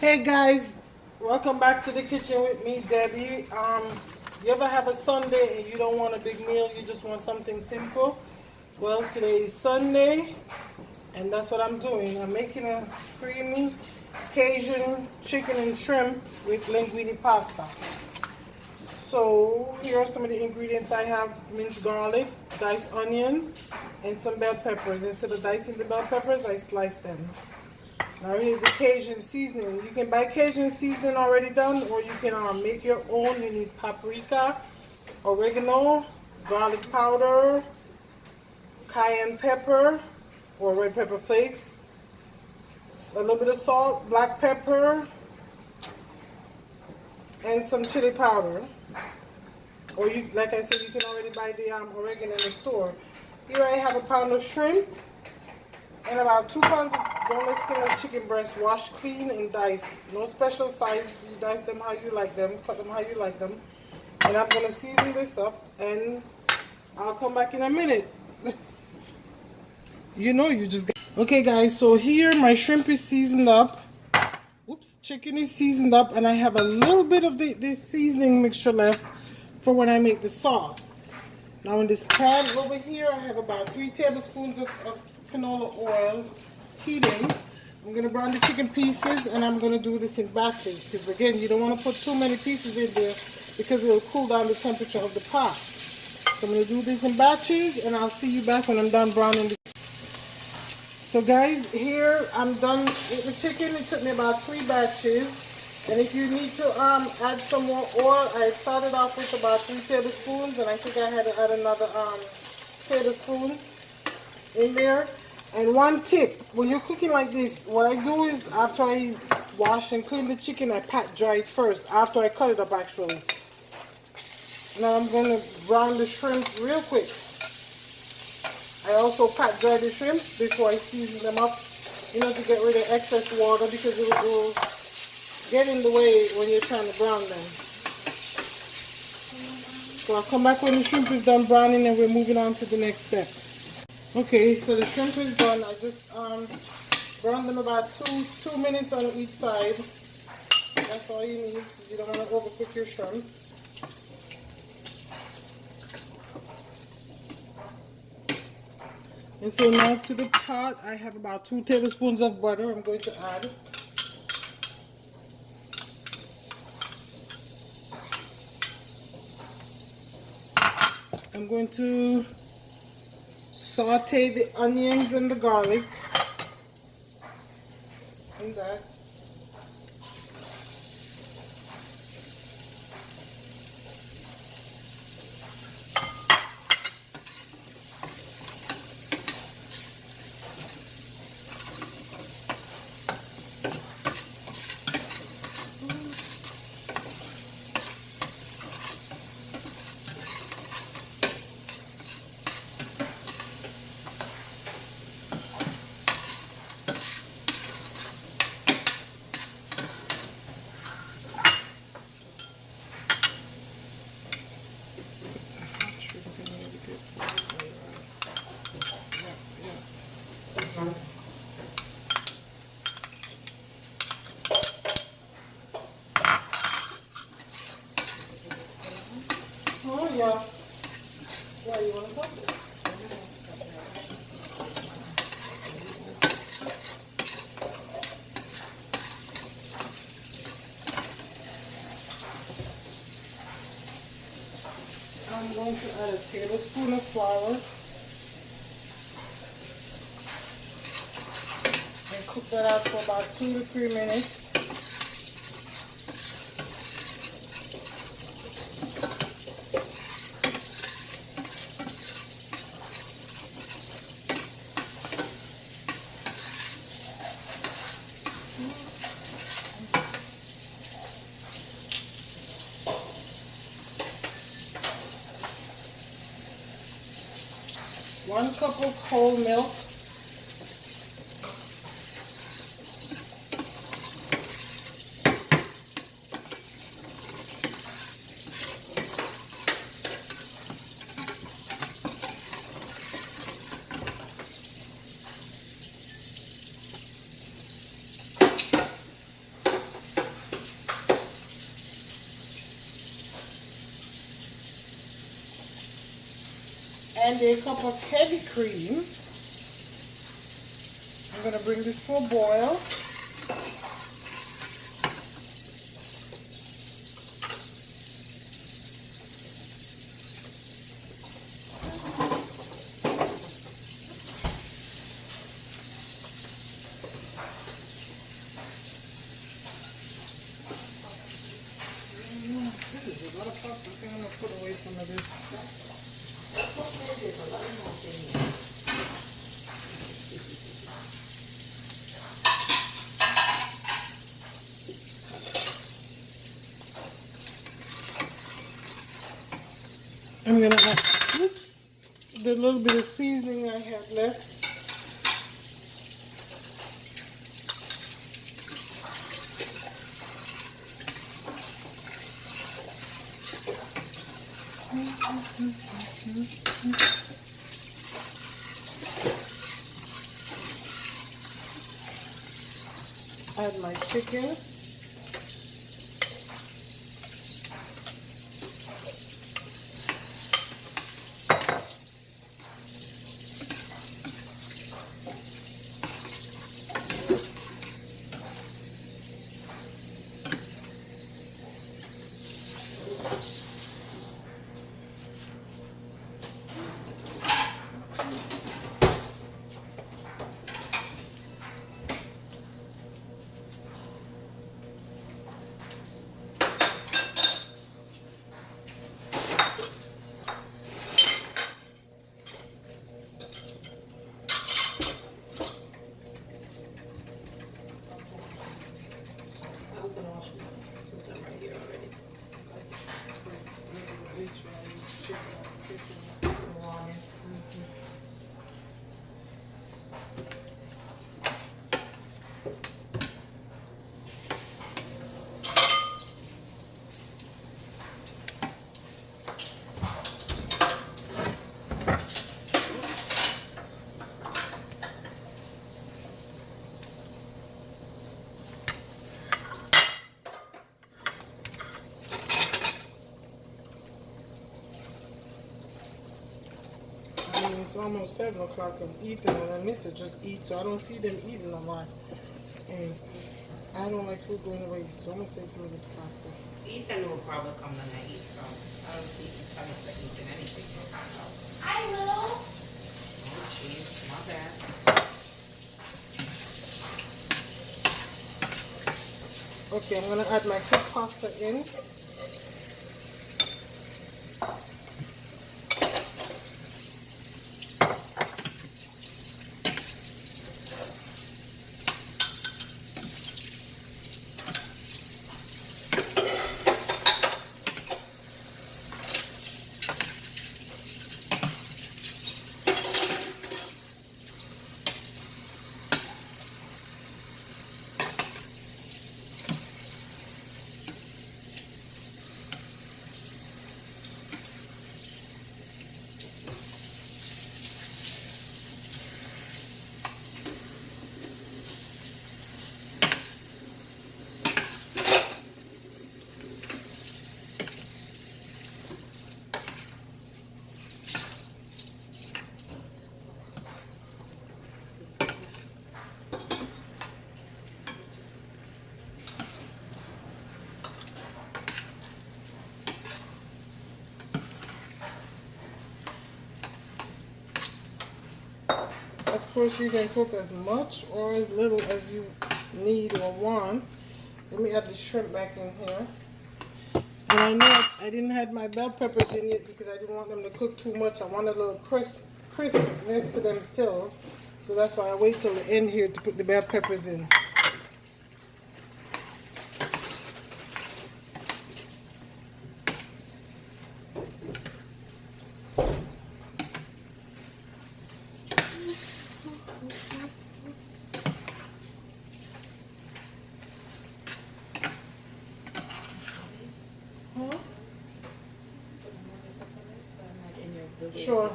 Hey guys, welcome back to the kitchen with me, Debbie. You ever have a Sunday and you don't want a big meal, you just want something simple? Well, today is Sunday, and that's what I'm doing. I'm making a creamy Cajun chicken and shrimp with linguine pasta. So here are some of the ingredients I have: minced garlic, diced onion, and some bell peppers. Instead of dicing the bell peppers, I slice them. Now here's the Cajun seasoning. You can buy Cajun seasoning already done, or you can make your own. You need paprika, oregano, garlic powder, cayenne pepper, or red pepper flakes, a little bit of salt, black pepper, and some chili powder. Or you, like I said, you can already buy the oregano in the store. Here I have a pound of shrimp and about 2 pounds of boneless, skinless chicken breast, washed clean and diced. No special size. You dice them how you like them, cut them how you like them. And I'm gonna season this up, and I'll come back in a minute. You know, you just got. Okay, guys. So here my shrimp is seasoned up. Oops, chicken is seasoned up, and I have a little bit of this seasoning mixture left for when I make the sauce. Now in this pan over here, I have about 3 tablespoons of canola oil heating. I'm going to brown the chicken pieces, and I'm going to do this in batches, because again, you don't want to put too many pieces in there because it will cool down the temperature of the pot. So I'm going to do this in batches, and I'll see you back when I'm done browning the. So guys, here I'm done with the chicken. It took me about 3 batches. And if you need to add some more oil, I started off with about 3 tablespoons, and I think I had to add another tablespoon in there. And one tip, when you're cooking like this, what I do is after I wash and clean the chicken, I pat dry it first, after I cut it up actually. Now I'm going to brown the shrimp real quick. I also pat dry the shrimp before I season them up, you know, to get rid of excess water, because it will get in the way when you're trying to brown them. So I'll come back when the shrimp is done browning, and we're moving on to the next step. Okay, so the shrimp is done. I just browned them about 2 minutes on each side. That's all you need. You don't want to overcook your shrimp. And so now to the pot, I have about 2 tablespoons of butter I'm going to add. I'm going to saute the onions and the garlic in that. Oh yeah. Yeah, you want to cook it? I'm going to add a tablespoon of flour and cook that out for about 2 to 3 minutes. One cup of whole milk. and a cup of heavy cream. I'm going to bring this to a boil. This is a lot of pasta. I think I'm going to put away some of this. I'm going to add, oops, the little bit of seasoning I have left. Add my chicken. It's almost 7 o'clock and Ethan and Anissa just eat, so I don't see them eating a lot. And I don't like food going to waste, so I'm going to save some of this pasta. Ethan will probably come when I eat, so I don't see Anissa eating anything. I will. Oh, jeez, my bad. Okay, I'm going to add my cooked pasta in. Of course, you can cook as much or as little as you need or want. Let me add the shrimp back in here. And I know I didn't have my bell peppers in yet because I didn't want them to cook too much. I want a little crispness to them still. So that's why I wait till the end here to put the bell peppers in. Sure.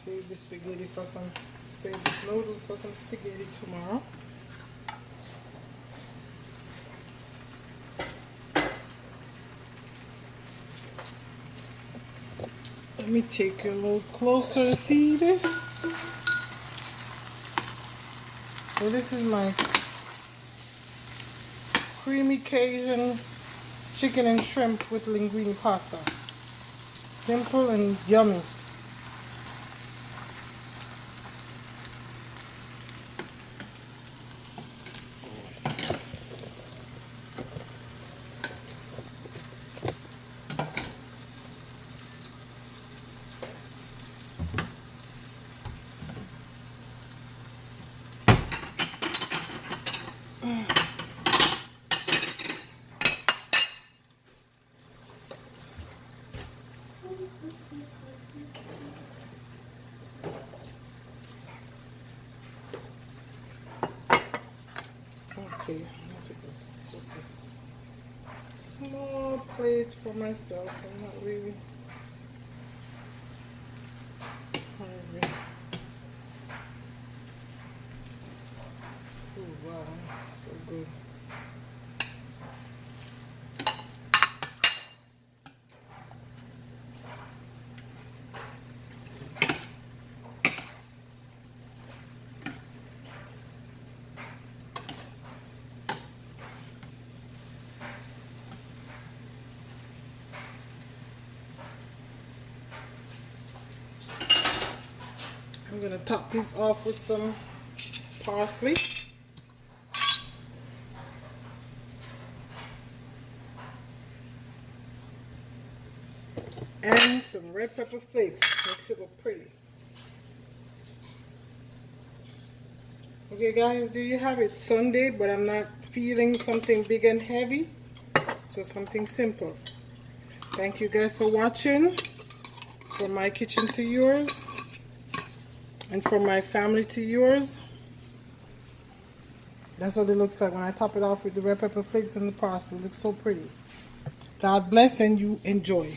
Save the spaghetti for some, save the noodles for some spaghetti tomorrow. Let me take you a little closer to see this. So this is my creamy Cajun chicken and shrimp with linguine pasta. Simple and yummy. Okay, I'll fix this. Just a small plate for myself. I'm not really hungry. Oh wow, so good. I'm gonna top this off with some parsley. And some red pepper flakes. Makes it look pretty. Okay guys, do you have it Sunday, but I'm not feeling something big and heavy. So something simple. Thank you guys for watching. From my kitchen to yours. And from my family to yours. That's what it looks like when I top it off with the red pepper flakes and the parsley. It looks so pretty. God bless and you enjoy.